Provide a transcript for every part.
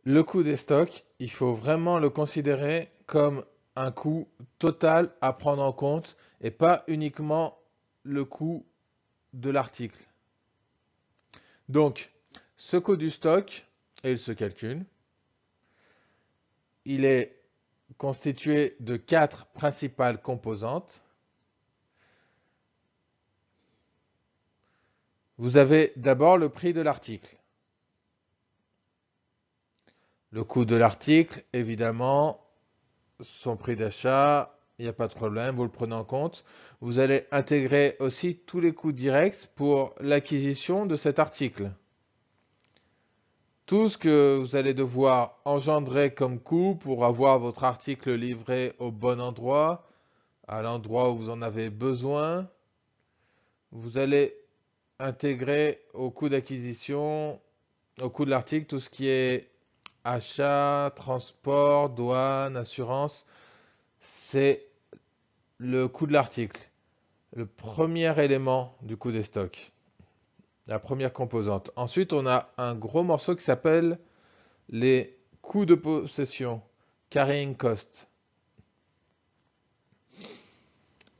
Le coût des stocks, il faut vraiment le considérer comme un coût total à prendre en compte et pas uniquement le coût de l'article. Donc, ce coût du stock, et il se calcule, il est constitué de quatre principales composantes. Vous avez d'abord le prix de l'article. Le coût de l'article, évidemment, son prix d'achat, il n'y a pas de problème, vous le prenez en compte. Vous allez intégrer aussi tous les coûts directs pour l'acquisition de cet article. Tout ce que vous allez devoir engendrer comme coût pour avoir votre article livré au bon endroit, à l'endroit où vous en avez besoin, vous allez intégrer au coût d'acquisition, au coût de l'article, tout ce qui est achat, transport, douane, assurance, c'est le coût de l'article. Le premier élément du coût des stocks, la première composante. Ensuite, on a un gros morceau qui s'appelle les coûts de possession, carrying cost.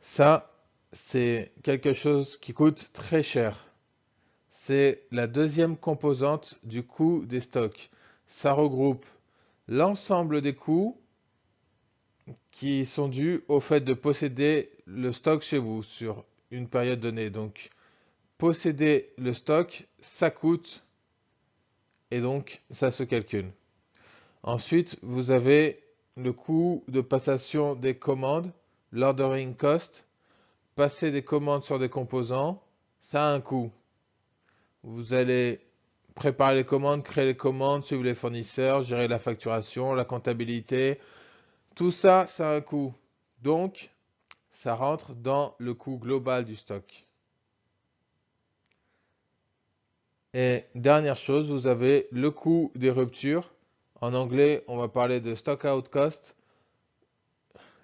Ça, c'est quelque chose qui coûte très cher. C'est la deuxième composante du coût des stocks. Ça regroupe l'ensemble des coûts qui sont dus au fait de posséder le stock chez vous sur une période donnée. Donc, posséder le stock, ça coûte et donc ça se calcule. Ensuite, vous avez le coût de passation des commandes, l'ordering cost. Passer des commandes sur des composants, ça a un coût. Vous allez préparer les commandes, créer les commandes, suivre les fournisseurs, gérer la facturation, la comptabilité. Tout ça, ça a un coût. Donc, ça rentre dans le coût global du stock. Et dernière chose, vous avez le coût des ruptures. En anglais, on va parler de stock out cost.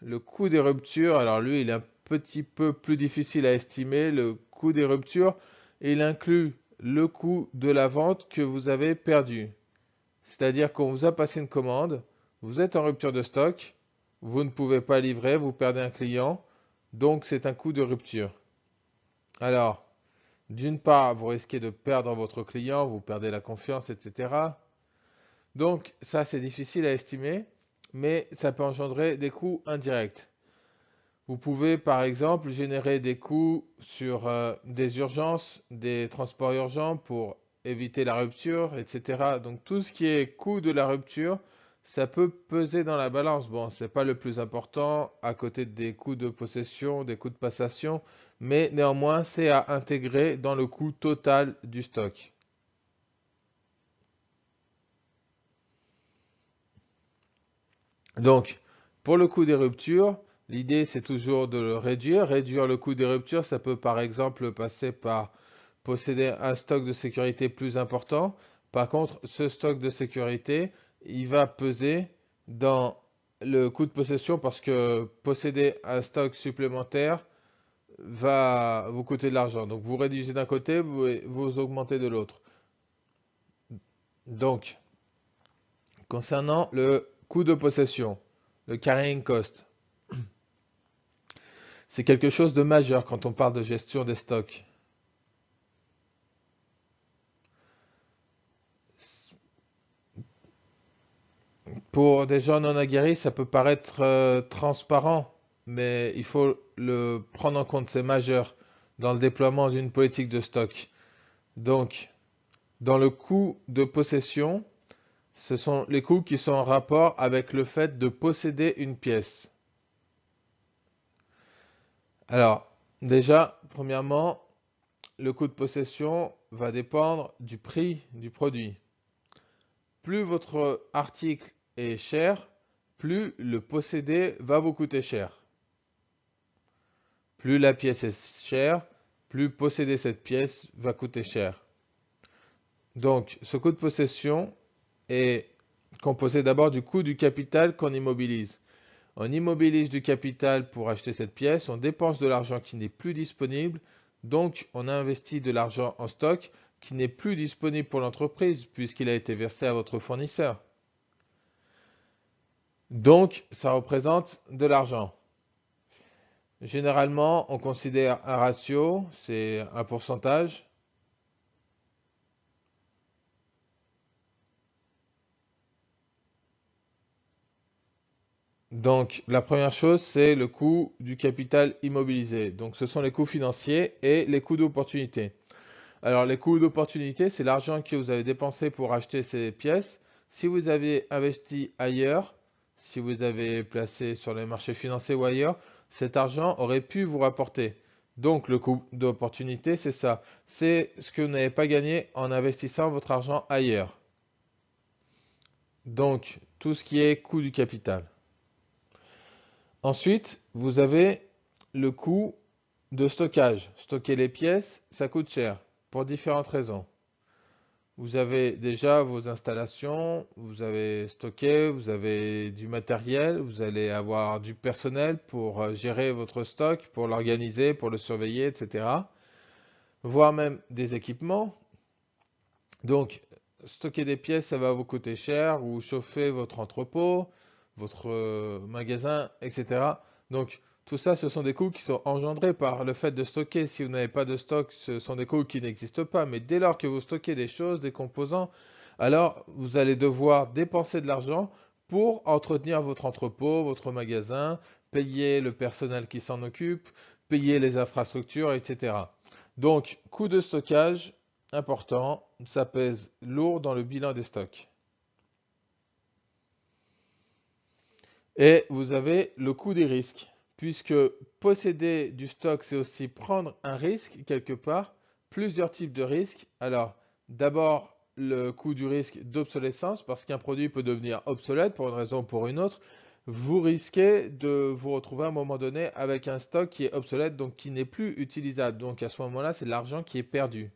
Le coût des ruptures, alors lui, il est un petit peu plus difficile à estimer. Le coût des ruptures, il inclut le coût de la vente que vous avez perdu. C'est-à-dire qu'on vous a passé une commande, vous êtes en rupture de stock, vous ne pouvez pas livrer, vous perdez un client, donc c'est un coût de rupture. Alors, d'une part, vous risquez de perdre votre client, vous perdez la confiance, etc. Donc, ça, c'est difficile à estimer, mais ça peut engendrer des coûts indirects. Vous pouvez, par exemple, générer des coûts sur des urgences, des transports urgents pour éviter la rupture, etc. Donc, tout ce qui est coût de la rupture, ça peut peser dans la balance. Bon, c'est pas le plus important à côté des coûts de possession, des coûts de passation, mais néanmoins, c'est à intégrer dans le coût total du stock. Donc, pour le coût des ruptures, l'idée c'est toujours de le réduire. Réduire le coût des ruptures, ça peut par exemple passer par posséder un stock de sécurité plus important. Par contre, ce stock de sécurité, il va peser dans le coût de possession parce que posséder un stock supplémentaire va vous coûter de l'argent. Donc vous réduisez d'un côté, vous augmentez de l'autre. Donc, concernant le coût de possession, le carrying cost, c'est quelque chose de majeur quand on parle de gestion des stocks. Pour des gens non aguerris, ça peut paraître transparent, mais il faut le prendre en compte, c'est majeur dans le déploiement d'une politique de stock. Donc, dans le coût de possession, ce sont les coûts qui sont en rapport avec le fait de posséder une pièce. Alors, déjà, premièrement, le coût de possession va dépendre du prix du produit. Plus votre article est cher, plus le posséder va vous coûter cher. Plus la pièce est chère, plus posséder cette pièce va coûter cher. Donc, ce coût de possession est composé d'abord du coût du capital qu'on immobilise. On immobilise du capital pour acheter cette pièce, on dépense de l'argent qui n'est plus disponible, donc on a investi de l'argent en stock qui n'est plus disponible pour l'entreprise puisqu'il a été versé à votre fournisseur. Donc, ça représente de l'argent. Généralement, on considère un ratio, c'est un pourcentage. Donc, la première chose, c'est le coût du capital immobilisé. Donc, ce sont les coûts financiers et les coûts d'opportunité. Alors, les coûts d'opportunité, c'est l'argent que vous avez dépensé pour acheter ces pièces. Si vous avez investi ailleurs, si vous avez placé sur les marchés financiers ou ailleurs, cet argent aurait pu vous rapporter. Donc, le coût d'opportunité, c'est ça. C'est ce que vous n'avez pas gagné en investissant votre argent ailleurs. Donc, tout ce qui est coût du capital. Ensuite, vous avez le coût de stockage. Stocker les pièces, ça coûte cher pour différentes raisons. Vous avez déjà vos installations, vous avez stocké, vous avez du matériel, vous allez avoir du personnel pour gérer votre stock, pour l'organiser, pour le surveiller, etc. Voire même des équipements. Donc, stocker des pièces, ça va vous coûter cher, ou chauffer votre entrepôt, votre magasin, etc. Donc, tout ça, ce sont des coûts qui sont engendrés par le fait de stocker. Si vous n'avez pas de stock, ce sont des coûts qui n'existent pas. Mais dès lors que vous stockez des choses, des composants, alors vous allez devoir dépenser de l'argent pour entretenir votre entrepôt, votre magasin, payer le personnel qui s'en occupe, payer les infrastructures, etc. Donc, coût de stockage important, ça pèse lourd dans le bilan des stocks. Et vous avez le coût des risques, puisque posséder du stock, c'est aussi prendre un risque quelque part, plusieurs types de risques. Alors, d'abord, le coût du risque d'obsolescence, parce qu'un produit peut devenir obsolète pour une raison ou pour une autre. Vous risquez de vous retrouver à un moment donné avec un stock qui est obsolète, donc qui n'est plus utilisable. Donc à ce moment-là, c'est de l'argent qui est perdu.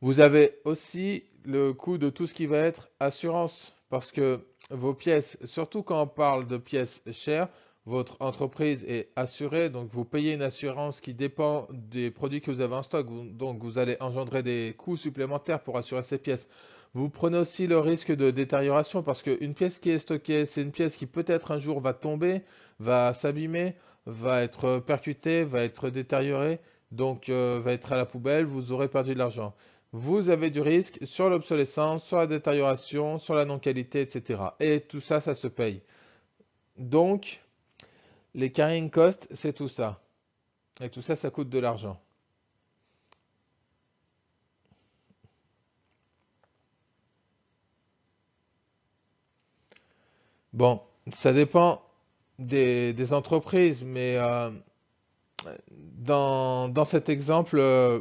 Vous avez aussi le coût de tout ce qui va être assurance, parce que vos pièces, surtout quand on parle de pièces chères, votre entreprise est assurée, donc vous payez une assurance qui dépend des produits que vous avez en stock, donc vous allez engendrer des coûts supplémentaires pour assurer ces pièces. Vous prenez aussi le risque de détérioration, parce qu'une pièce qui est stockée, c'est une pièce qui peut-être un jour va tomber, va s'abîmer, va être percutée, va être détériorée, donc va être à la poubelle, vous aurez perdu de l'argent. Vous avez du risque sur l'obsolescence, sur la détérioration, sur la non-qualité, etc. Et tout ça, ça se paye. Donc, les carrying costs, c'est tout ça. Et tout ça, ça coûte de l'argent. Bon, ça dépend des entreprises, mais dans cet exemple,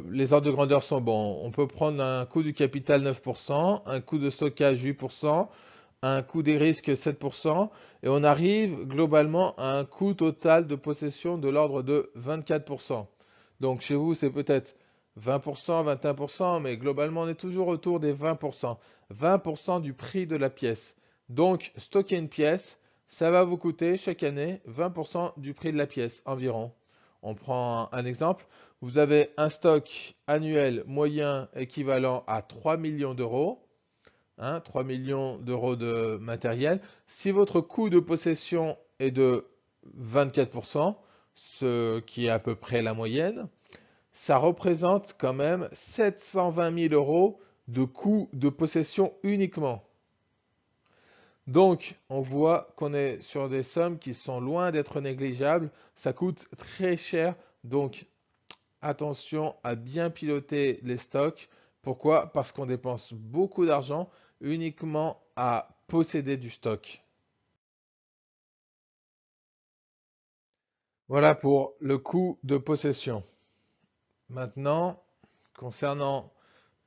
les ordres de grandeur sont bons. On peut prendre un coût du capital 9%, un coût de stockage 8%, un coût des risques 7%, et on arrive globalement à un coût total de possession de l'ordre de 24%. Donc chez vous, c'est peut-être 20%, 21%, mais globalement, on est toujours autour des 20%. 20% du prix de la pièce. Donc, stocker une pièce, ça va vous coûter chaque année 20% du prix de la pièce environ. On prend un exemple. Vous avez un stock annuel moyen équivalent à 3 millions d'euros. 3 millions d'euros de matériel. Si votre coût de possession est de 24%, ce qui est à peu près la moyenne, ça représente quand même 720 000 euros de coût de possession uniquement. Donc, on voit qu'on est sur des sommes qui sont loin d'être négligeables. Ça coûte très cher. Donc, attention à bien piloter les stocks. Pourquoi? Parce qu'on dépense beaucoup d'argent uniquement à posséder du stock. Voilà pour le coût de possession. Maintenant, concernant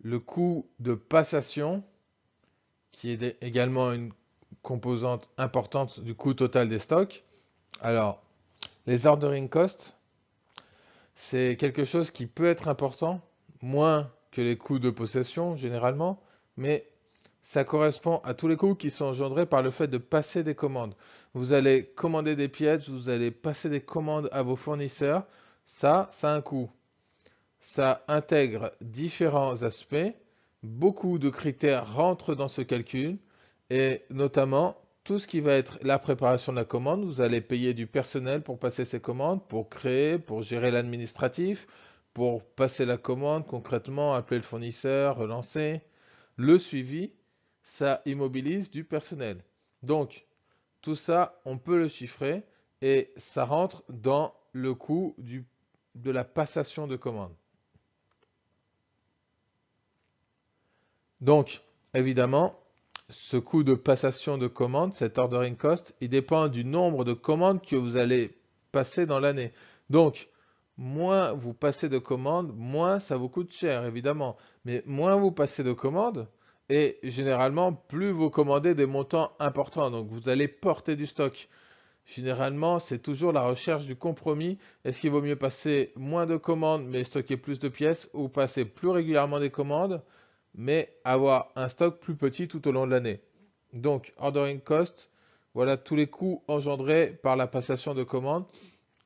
le coût de passation, qui est également une composante importante du coût total des stocks. Alors, les ordering costs, c'est quelque chose qui peut être important, moins que les coûts de possession généralement, mais ça correspond à tous les coûts qui sont engendrés par le fait de passer des commandes. Vous allez commander des pièces, vous allez passer des commandes à vos fournisseurs, ça a un coût. Ça intègre différents aspects, beaucoup de critères rentrent dans ce calcul, et notamment tout ce qui va être la préparation de la commande, vous allez payer du personnel pour passer ces commandes, pour créer, pour gérer l'administratif, pour passer la commande concrètement, appeler le fournisseur, relancer. Le suivi, ça immobilise du personnel. Donc, tout ça, on peut le chiffrer et ça rentre dans le coût de la passation de commande. Donc, évidemment, ce coût de passation de commande, cet ordering cost, il dépend du nombre de commandes que vous allez passer dans l'année. Donc, moins vous passez de commandes, moins ça vous coûte cher, évidemment. Mais moins vous passez de commandes, et généralement, plus vous commandez des montants importants. Donc, vous allez porter du stock. Généralement, c'est toujours la recherche du compromis. Est-ce qu'il vaut mieux passer moins de commandes, mais stocker plus de pièces, ou passer plus régulièrement des commandes, mais avoir un stock plus petit tout au long de l'année? Donc, ordering cost, voilà tous les coûts engendrés par la passation de commandes,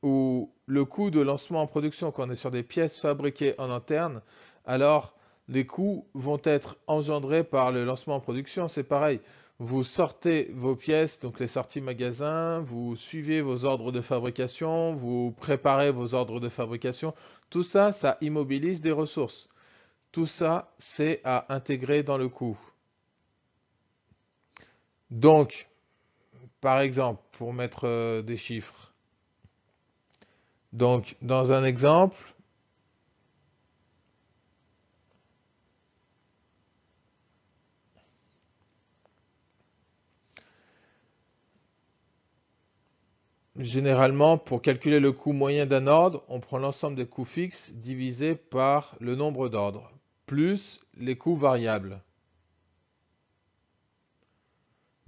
ou le coût de lancement en production. Quand on est sur des pièces fabriquées en interne, alors les coûts vont être engendrés par le lancement en production. C'est pareil. Vous sortez vos pièces, donc les sorties magasins, vous suivez vos ordres de fabrication, vous préparez vos ordres de fabrication. Tout ça, ça immobilise des ressources. Tout ça, c'est à intégrer dans le coût. Donc, par exemple, pour mettre des chiffres. Donc, dans un exemple, généralement, pour calculer le coût moyen d'un ordre, on prend l'ensemble des coûts fixes divisé par le nombre d'ordres, plus les coûts variables.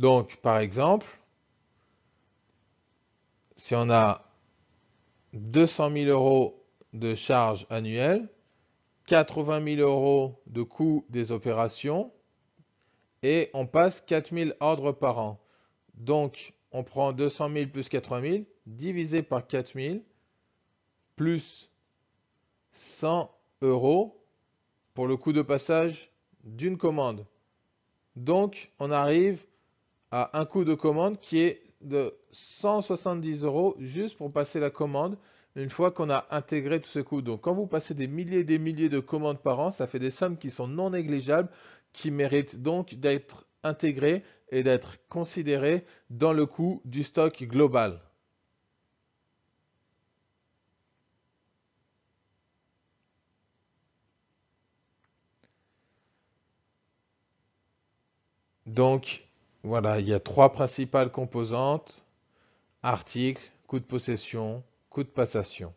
Donc, par exemple, si on a 200 000 euros de charges annuelles, 80 000 euros de coût des opérations, et on passe 4 000 ordres par an. Donc, on prend 200 000 plus 80 000, divisé par 4 000, plus 100 euros pour le coût de passage d'une commande. Donc, on arrive à un coût de commande qui est de 170 euros juste pour passer la commande une fois qu'on a intégré tous ces coûts. Donc, quand vous passez des milliers et des milliers de commandes par an, ça fait des sommes qui sont non négligeables, qui méritent donc d'être intégrées et d'être considérées dans le coût du stock global. Donc, voilà, il y a trois principales composantes: article, coût de possession, coût de passation.